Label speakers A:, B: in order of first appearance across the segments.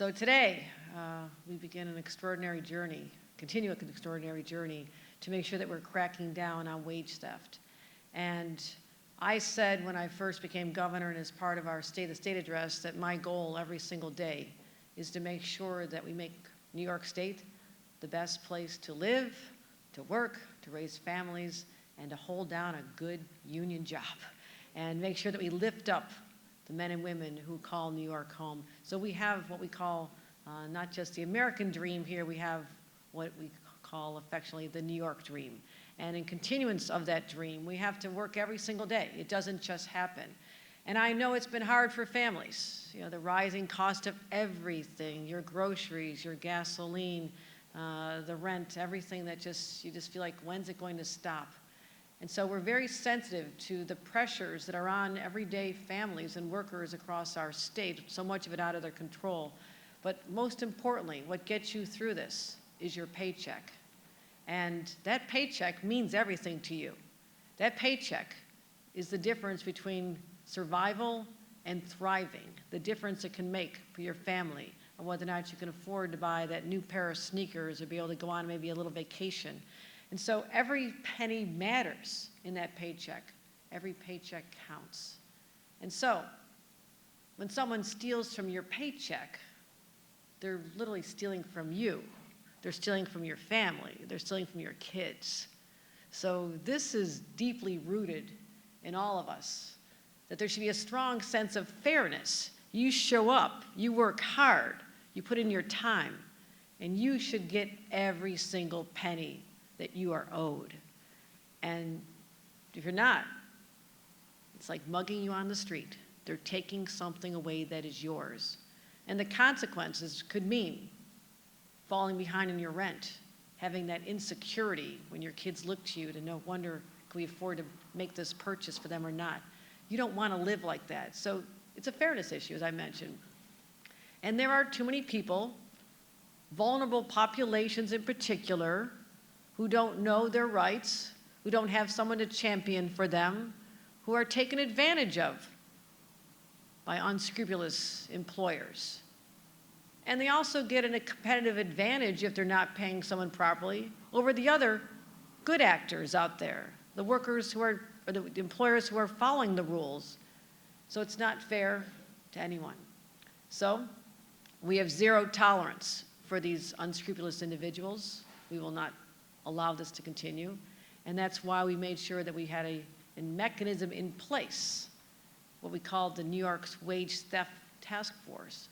A: So today, we begin an extraordinary journey, continue an extraordinary journey to make sure that we're cracking down on wage theft. And I said when I first became governor and as part of our State of the State address that my goal every single day is to make sure that we make New York State the best place to live, to work, to raise families, and to hold down a good union job, and make sure that we lift up the men and women who call New York home. So we have what we call not just the American dream here, we have what we call affectionately the New York dream. And in continuance of that dream, we have to work every single day. It doesn't just happen. And I know it's been hard for families. You know, the rising cost of everything, your groceries, your gasoline, the rent, everything that you just feel like, when's it going to stop? And so we're very sensitive to the pressures that are on everyday families and workers across our state, so much of it out of their control. But most importantly, what gets you through this is your paycheck. And that paycheck means everything to you. That paycheck is the difference between survival and thriving, the difference it can make for your family, or whether or not you can afford to buy that new pair of sneakers or be able to go on maybe a little vacation. And so every penny matters in that paycheck. Every paycheck counts. And so when someone steals from your paycheck, they're literally stealing from you. They're stealing from your family. They're stealing from your kids. So this is deeply rooted in all of us, that there should be a strong sense of fairness. You show up, you work hard, you put in your time, and you should get every single penny that you are owed. And if you're not, it's like mugging you on the street. They're taking something away that is yours. And the consequences could mean falling behind in your rent, having that insecurity when your kids look to you to wonder, can we afford to make this purchase for them or not? You don't want to live like that. So it's a fairness issue, as I mentioned. And there are too many people, vulnerable populations in particular, who don't know their rights, who don't have someone to champion for them, who are taken advantage of by unscrupulous employers. And they also get a competitive advantage if they're not paying someone properly over the other good actors out there, the workers or the employers who are following the rules. So it's not fair to anyone. So we have zero tolerance for these unscrupulous individuals. We will not allow this to continue. And that's why we made sure that we had a mechanism in place, what we called the New York's Wage Theft Task Force.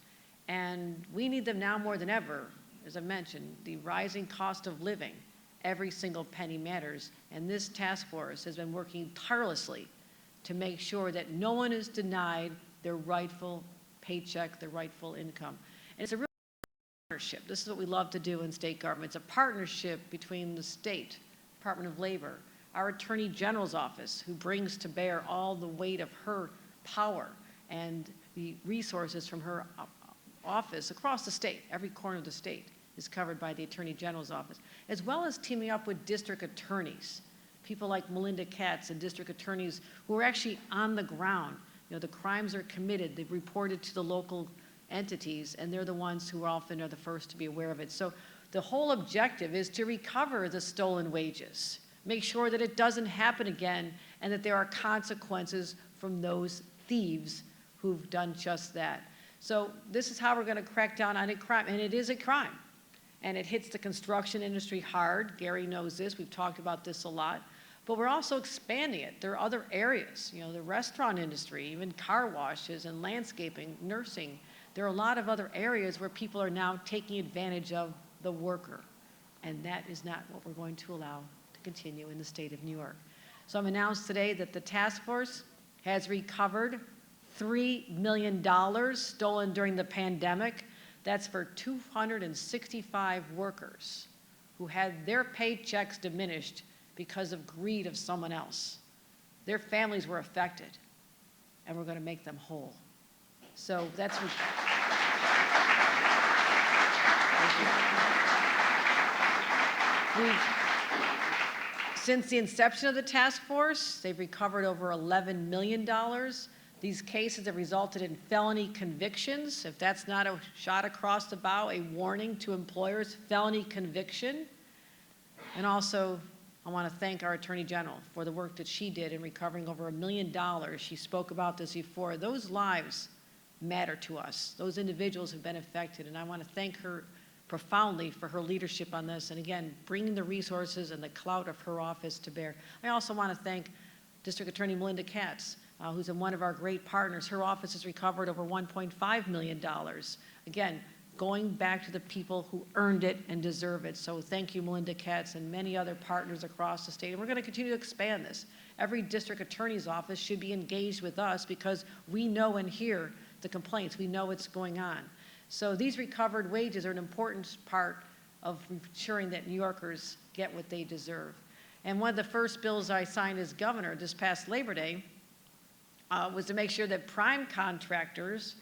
A: And we need them now more than ever. As I mentioned, the rising cost of living, every single penny matters. And this task force has been working tirelessly to make sure that no one is denied their rightful paycheck, their rightful income. And it's a real partnership. This is what we love to do in state government. It's a partnership between the state, Department of Labor, our Attorney General's office, who brings to bear all the weight of her power and the resources from her office across the state. Every corner of the state is covered by the Attorney General's office, as well as teaming up with district attorneys, people like Melinda Katz and district attorneys who are actually on the ground. You know, the crimes are committed, they've reported to the local entities, and they're the ones who often are the first to be aware of it. So the whole objective is to recover the stolen wages, make sure that it doesn't happen again, and that there are consequences from those thieves who've done just that. So this is how we're going to crack down on a crime, and it is a crime. And it hits the construction industry hard. Gary knows this. We've talked about this a lot. But we're also expanding it. There are other areas, you know, the restaurant industry, even car washes and landscaping, nursing. There are a lot of other areas where people are now taking advantage of the worker. And that is not what we're going to allow to continue in the state of New York. So I'm announced today that the task force has recovered $3 million stolen during the pandemic. That's for 265 workers who had their paychecks diminished because of greed of someone else. Their families were affected, and we're going to make them whole. So that's what. Since the inception of the task force, they've recovered over $11 million. These cases have resulted in felony convictions. If that's not a shot across the bow, a warning to employers, felony conviction. And also, I want to thank our Attorney General for the work that she did in recovering over $1 million. She spoke about this before. Those lives matter to us. Those individuals have been affected, and I want to thank her profoundly for her leadership on this, and again, bringing the resources and the clout of her office to bear. I also want to thank District Attorney Melinda Katz, who's one of our great partners. Her office has recovered over $1.5 million. Again, going back to the people who earned it and deserve it. So thank you, Melinda Katz, and many other partners across the state. And we're going to continue to expand this. Every district attorney's office should be engaged with us because we know and hear the complaints. We know what's going on. So these recovered wages are an important part of ensuring that New Yorkers get what they deserve. And one of the first bills I signed as governor this past Labor Day was to make sure that prime contractors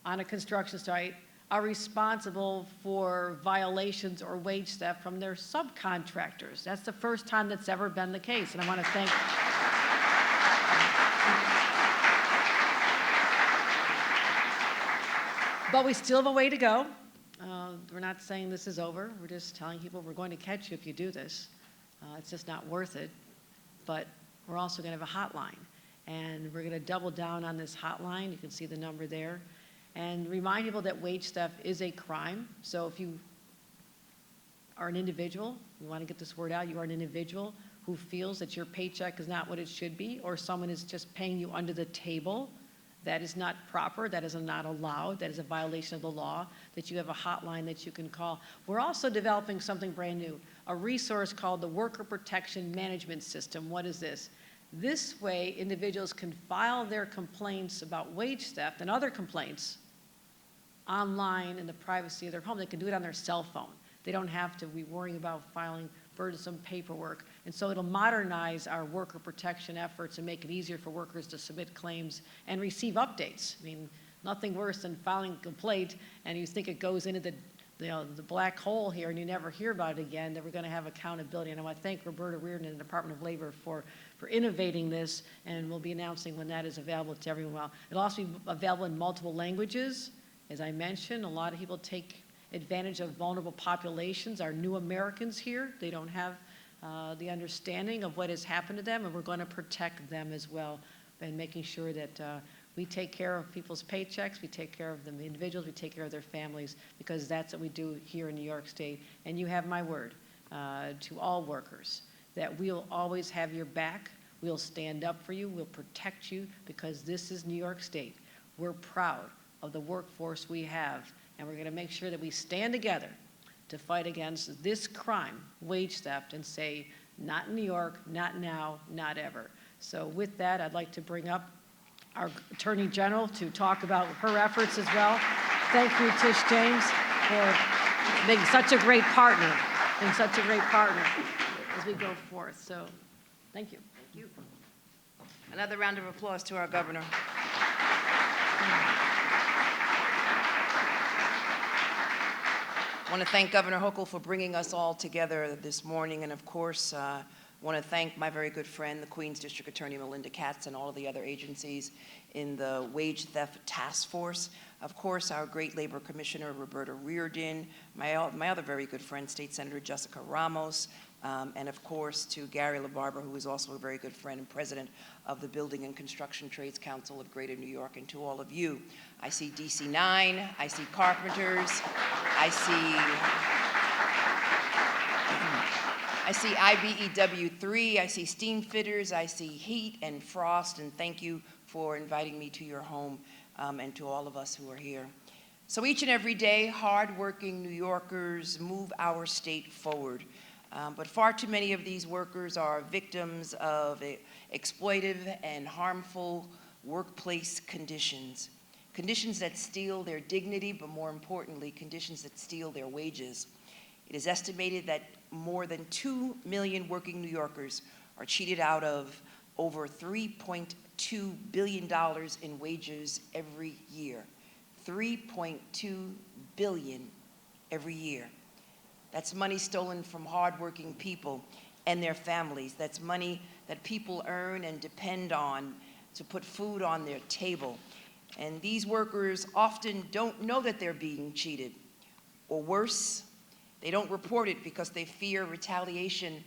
A: on a construction site are responsible for violations or wage theft from their subcontractors. That's the first time that's ever been the case, and I want to thank but we still have a way to go. We're not saying this is over. We're just telling people we're going to catch you if you do this. It's just not worth it. But we're also going to have a hotline. And we're going to double down on this hotline. You can see the number there. And remind people that wage theft is a crime. So if you are an individual, you want to get this word out, you are an individual who feels that your paycheck is not what it should be, or someone is just paying you under the table, that is not proper, that is not allowed, that is a violation of the law, that you have a hotline that you can call. We're also developing something brand new, a resource called the Worker Protection Management System. What is this? This way, individuals can file their complaints about wage theft and other complaints online in the privacy of their home. They can do it on their cell phone. They don't have to be worrying about filing burdensome paperwork. And so it'll modernize our worker protection efforts and make it easier for workers to submit claims and receive updates. I mean, nothing worse than filing a complaint and you think it goes into the black hole here and you never hear about it again, that we're going to have accountability. And I want to thank Roberta Reardon and the Department of Labor for innovating this, and we'll be announcing when that is available to everyone. Well, it'll also be available in multiple languages. As I mentioned, a lot of people take advantage of vulnerable populations. Our new Americans here, they don't have the understanding of what has happened to them, and we're going to protect them as well, and making sure that we take care of people's paychecks, we take care of the individuals, we take care of their families, because that's what we do here in New York State. And you have my word to all workers that we'll always have your back, we'll stand up for you, we'll protect you, because this is New York State. We're proud of the workforce we have, and we're going to make sure that we stand together to fight against this crime, wage theft, and say, not in New York, not now, not ever. So with that, I'd like to bring up our Attorney General to talk about her efforts as well. Thank you, Tish James, for being such a great partner, as we go forth. So thank you.
B: Thank you. Another round of applause to our governor. I want to thank Governor Hochul for bringing us all together this morning, and of course, I want to thank my very good friend, the Queens District Attorney Melinda Katz, and all of the other agencies in the Wage Theft Task Force. Of course, our great Labor Commissioner, Roberta Reardon, my other very good friend, State Senator Jessica Ramos, and of course to Gary LaBarbera, who is also a very good friend and president of the Building and Construction Trades Council of Greater New York, and to all of you. I see DC9, I see carpenters, I see IBEW3, I see steam fitters, I see heat and frost, and thank you for inviting me to your home, and to all of us who are here. So each and every day, hardworking New Yorkers move our state forward. But far too many of these workers are victims of exploitive and harmful workplace conditions. Conditions that steal their dignity, but more importantly, conditions that steal their wages. It is estimated that more than 2 million working New Yorkers are cheated out of over $3.2 billion in wages every year. $3.2 billion every year. That's money stolen from hardworking people and their families. That's money that people earn and depend on to put food on their table. And these workers often don't know that they're being cheated. Or worse, they don't report it because they fear retaliation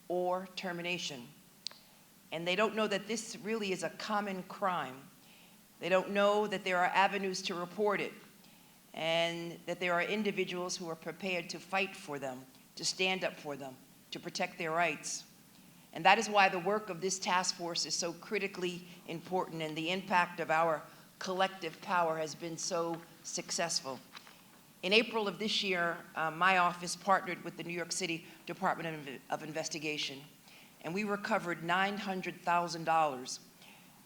B: or termination. And they don't know that this really is a common crime. They don't know that there are avenues to report it, and that there are individuals who are prepared to fight for them, to stand up for them, to protect their rights. And that is why the work of this task force is so critically important, and the impact of our collective power has been so successful. In April of this year, my office partnered with the New York City Department of Investigation, and we recovered $900,000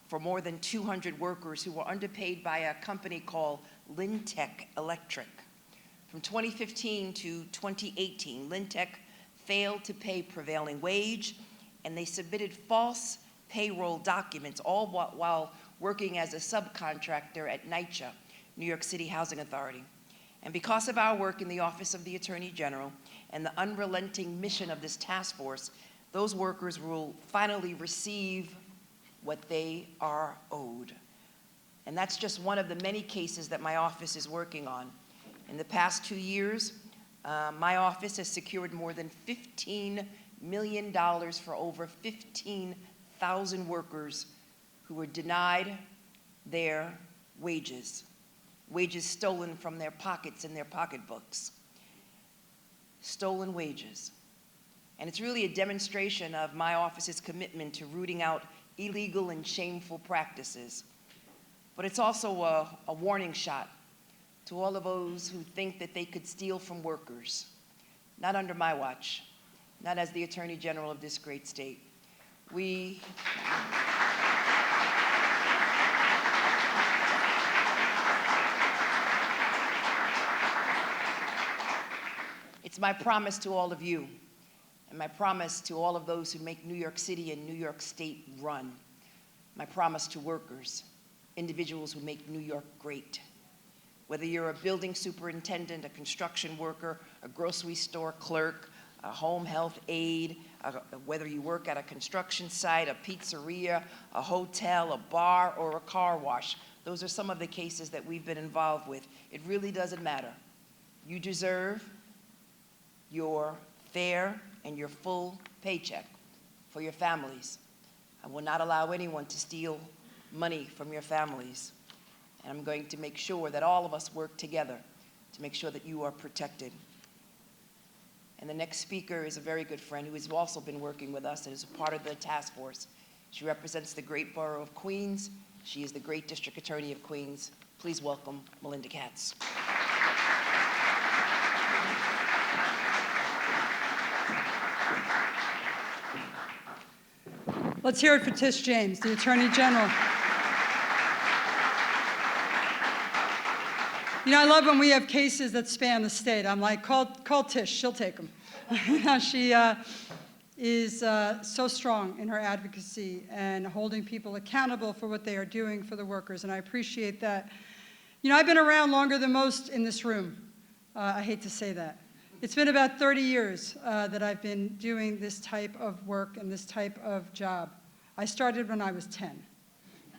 B: for more than 200 workers who were underpaid by a company called Lintech Electric. From 2015 to 2018, Lintech failed to pay prevailing wage, and they submitted false payroll documents, all while working as a subcontractor at NYCHA, New York City Housing Authority. And because of our work in the Office of the Attorney General and the unrelenting mission of this task force, those workers will finally receive what they are owed. And that's just one of the many cases that my office is working on. In the past 2 years, my office has secured more than $15 million for over 15,000 workers who were denied their wages stolen from their pockets and their pocketbooks. Stolen wages. And it's really a demonstration of my office's commitment to rooting out illegal and shameful practices. But it's also a warning shot to all of those who think that they could steal from workers. Not under my watch, not as the Attorney General of this great state. It's my promise to all of you, and my promise to all of those who make New York City and New York State run. My promise to workers, individuals who make New York great. Whether you're a building superintendent, a construction worker, a grocery store clerk, a home health aide, whether you work at a construction site, a pizzeria, a hotel, a bar, or a car wash. Those are some of the cases that we've been involved with. It really doesn't matter. You deserve your fair and your full paycheck for your families. I will not allow anyone to steal money from your families. And I'm going to make sure that all of us work together to make sure that you are protected. And the next speaker is a very good friend who has also been working with us and is a part of the task force. She represents the great borough of Queens. She is the great district attorney of Queens. Please welcome Melinda Katz.
C: Let's hear it for Tish James, the Attorney General. You know, I love when we have cases that span the state. I'm like, call Tish, she'll take them. She is so strong in her advocacy and holding people accountable for what they are doing for the workers, and I appreciate that. You know, I've been around longer than most in this room. I hate to say that. It's been about 30 years that I've been doing this type of work and this type of job. I started when I was 10.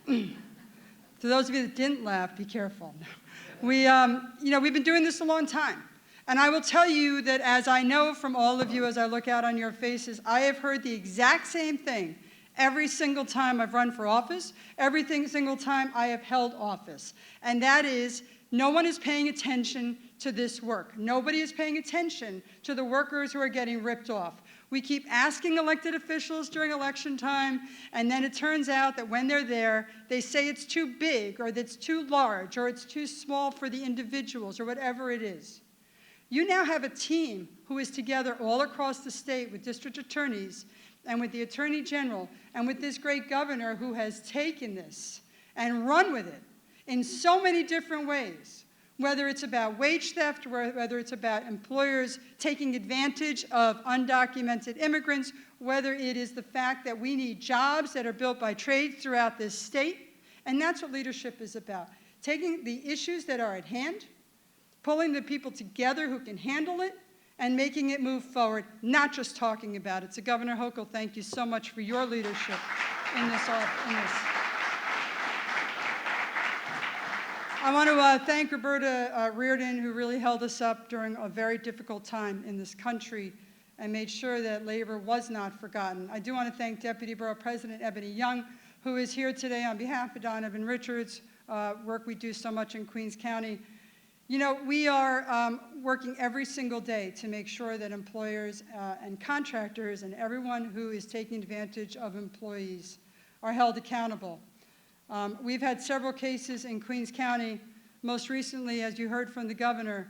C: To those of you that didn't laugh, be careful. We've been doing this a long time. And I will tell you that as I know from all of you, as I look out on your faces, I have heard the exact same thing every single time I've run for office, every single time I have held office. And that is, no one is paying attention to this work. Nobody is paying attention to the workers who are getting ripped off. We keep asking elected officials during election time, and then it turns out that when they're there, they say it's too big, or that it's too large, or it's too small for the individuals, or whatever it is. You now have a team who is together all across the state with district attorneys and with the Attorney General and with this great governor who has taken this and run with it in so many different ways, whether it's about wage theft, whether it's about employers taking advantage of undocumented immigrants, whether it is the fact that we need jobs that are built by trades throughout this state. And that's what leadership is about, taking the issues that are at hand, pulling the people together who can handle it, and making it move forward, not just talking about it. So Governor Hochul, thank you so much for your leadership in this. I want to thank Roberta Reardon, who really held us up during a very difficult time in this country and made sure that labor was not forgotten. I do want to thank Deputy Borough President Ebony Young, who is here today on behalf of Donovan Richards, work we do so much in Queens County. You know, we are working every single day to make sure that employers and contractors and everyone who is taking advantage of employees are held accountable. We've had several cases in Queens County. Most recently, as you heard from the governor,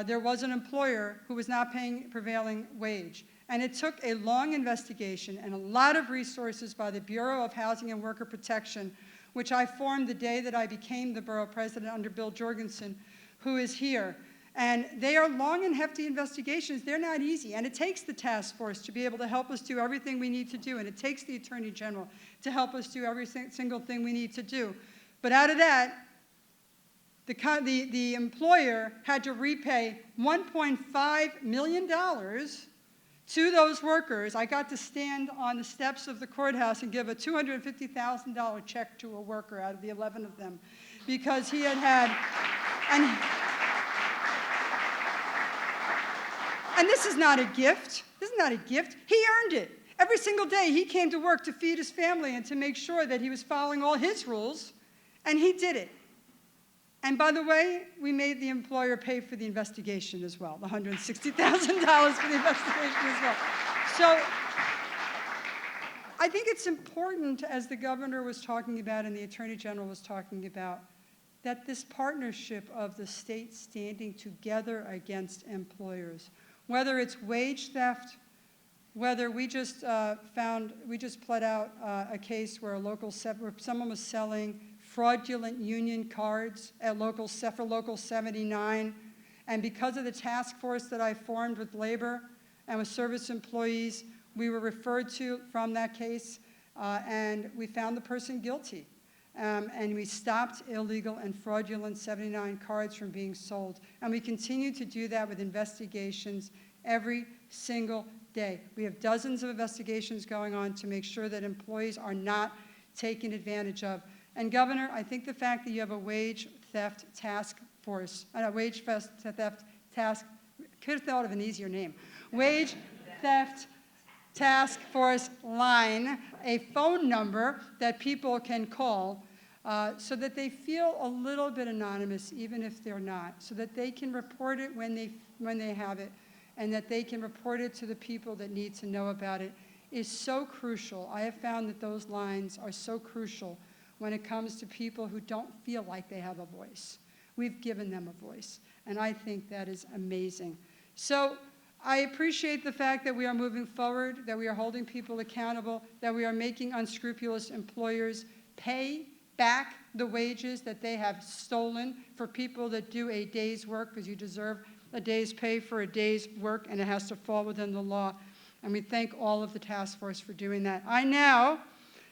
C: there was an employer who was not paying prevailing wage. And it took a long investigation and a lot of resources by the Bureau of Housing and Worker Protection, which I formed the day that I became the borough president under Bill Jorgensen, who is here. And they are long and hefty investigations. They're not easy. And it takes the task force to be able to help us do everything we need to do. And it takes the Attorney General to help us do every single thing we need to do. But out of that, the employer had to repay $1.5 million to those workers. I got to stand on the steps of the courthouse and give a $250,000 check to a worker out of the 11 of them because he had and this is not a gift. This is not a gift. He earned it. Every single day he came to work to feed his family and to make sure that he was following all his rules, and he did it. And by the way, we made the employer pay for the investigation as well, the $160,000 for the investigation as well. So I think it's important, as the governor was talking about and the Attorney General was talking about, that this partnership of the state standing together against employers, whether it's wage theft, whether we just pled out a case where where someone was selling fraudulent union cards at for Local 79, and because of the task force that I formed with labor and with service employees, we were referred to from that case, and we found the person guilty. And we stopped illegal and fraudulent 79 cards from being sold. And we continue to do that with investigations every single day. We have dozens of investigations going on to make sure that employees are not taken advantage of. And Governor, I think the fact that you have a wage theft task force, could have thought of an easier name, wage theft task force line, a phone number that people can call so that they feel a little bit anonymous, even if they're not, so that they can report it when they have it, and that they can report it to the people that need to know about it, is so crucial. I have found that those lines are so crucial when it comes to people who don't feel like they have a voice. We've given them a voice, and I think that is amazing. So I appreciate the fact that we are moving forward, that we are holding people accountable, that we are making unscrupulous employers pay back the wages that they have stolen for people that do a day's work, because you deserve a day's pay for a day's work, and it has to fall within the law. And we thank all of the task force for doing that. I now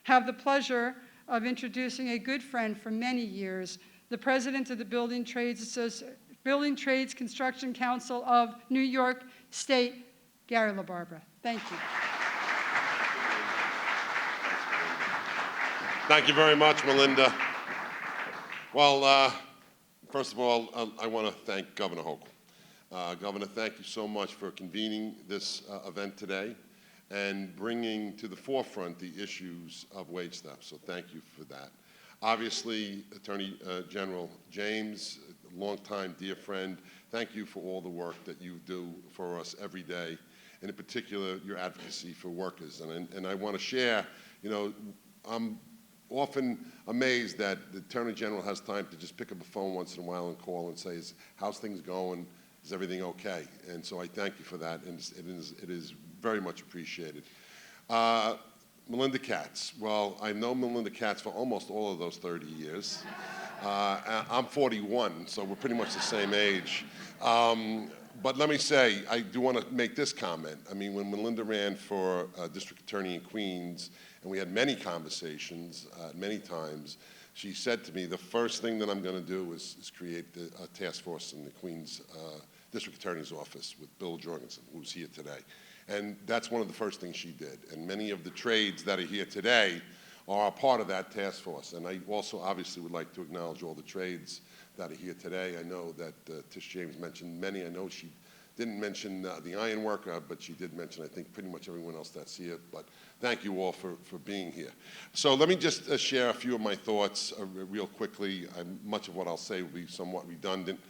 C: have the pleasure of introducing a good friend for many years, the president of the Building Trades Construction Council of New York State, Gary LaBarbera. Thank you.
D: Thank you very much, Melinda. Well, first of all, I want to thank Governor Hochul. Governor, thank you so much for convening this event today and bringing to the forefront the issues of wage theft. So thank you for that. Obviously, Attorney General James, longtime dear friend, thank you for all the work that you do for us every day, and in particular, your advocacy for workers. And I want to share, you know, I'm often amazed that the Attorney General has time to just pick up a phone once in a while and call and say, how's things going? Is everything okay? And so I thank you for that, and it is very much appreciated. Melinda Katz. Well, I know Melinda Katz for almost all of those 30 years. I'm 41, so we're pretty much the same age. But let me say, I do want to make this comment. I mean, when Melinda ran for district attorney in Queens, and we had many conversations, many times, she said to me, the first thing that I'm going to do is create a task force in the Queens district attorney's office with Bill Jorgensen, who's here today. And that's one of the first things she did. And many of the trades that are here today are a part of that task force. And I also obviously would like to acknowledge all the trades that are here today. I know that Tish James mentioned many. I know she didn't mention the iron worker, but she did mention, I think, pretty much everyone else that's here. But thank you all for being here. So let me just share a few of my thoughts real quickly. Much of what I'll say will be somewhat redundant.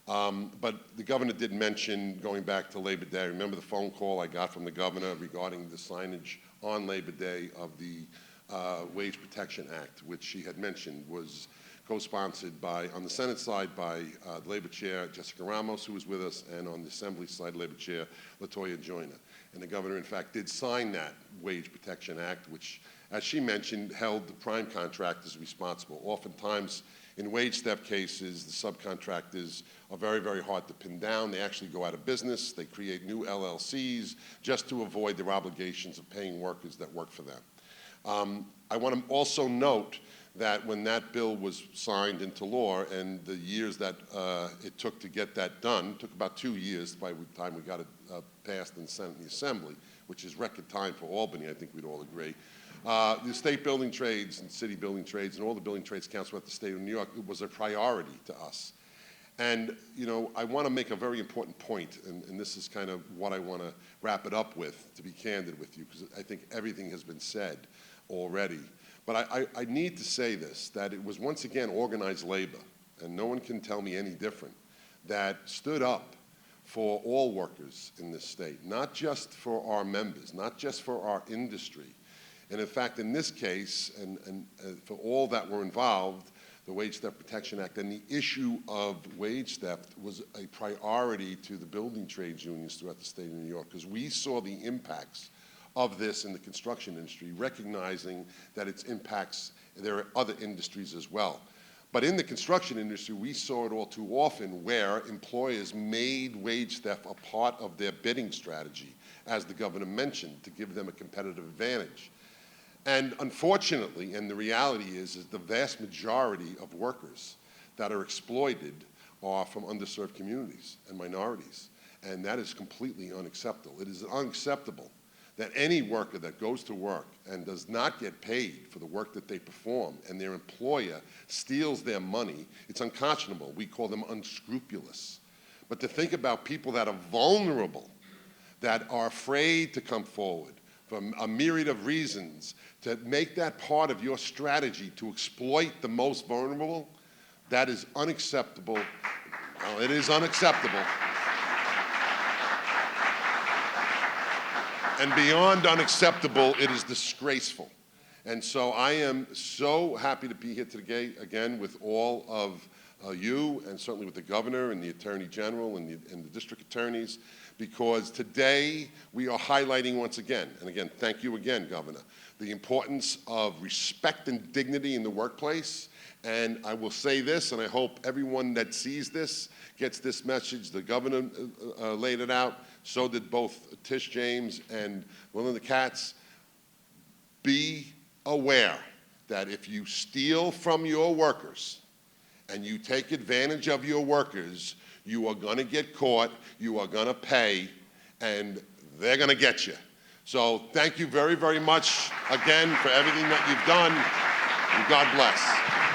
D: But the governor did mention going back to Labor Day. Remember the phone call I got from the governor regarding the signage on Labor Day of the Wage Protection Act, which she had mentioned was co-sponsored by, on the Senate side, by the Labor Chair, Jessica Ramos, who was with us, and on the Assembly side, Labor Chair, LaToya Joyner. And the governor, in fact, did sign that Wage Protection Act, which, as she mentioned, held the prime contractors responsible. Oftentimes, in wage theft cases, the subcontractors are very, very hard to pin down. They actually go out of business. They create new LLCs just to avoid their obligations of paying workers that work for them. I want to also note that when that bill was signed into law and the years that it took to get that done, took about 2 years by the time we got it passed in the Senate and the Assembly, which is record time for Albany, I think we'd all agree. The state building trades and city building trades and all the building trades council at the state of New York, it was a priority to us. And, you know, I want to make a very important point, and this is kind of what I want to wrap it up with, to be candid with you, because I think everything has been said already. But I need to say this, that it was once again organized labor, and no one can tell me any different, that stood up for all workers in this state, not just for our members, not just for our industry. And in fact, in this case, and for all that were involved, the Wage Theft Protection Act and the issue of wage theft was a priority to the building trades unions throughout the state of New York, because we saw the impacts of this in the construction industry, recognizing that its impacts, there are other industries as well. But in the construction industry, we saw it all too often where employers made wage theft a part of their bidding strategy, as the governor mentioned, to give them a competitive advantage. And unfortunately, and the reality is the vast majority of workers that are exploited are from underserved communities and minorities. And that is completely unacceptable. It is unacceptable that any worker that goes to work and does not get paid for the work that they perform and their employer steals their money, it's unconscionable. We call them unscrupulous. But to think about people that are vulnerable, that are afraid to come forward for a myriad of reasons, to make that part of your strategy to exploit the most vulnerable, that is unacceptable. Well, it is unacceptable. And beyond unacceptable, it is disgraceful. And so I am so happy to be here today, again, with all of you, and certainly with the governor and the attorney general and the district attorneys, because today we are highlighting once again, and again, thank you again, Governor, the importance of respect and dignity in the workplace. And I will say this, and I hope everyone that sees this gets this message. The governor laid it out. So did both Tish James and Melinda Katz. Be aware that if you steal from your workers and you take advantage of your workers, you are going to get caught, you are going to pay, and they're going to get you. So thank you very, very much again for everything that you've done, and God bless.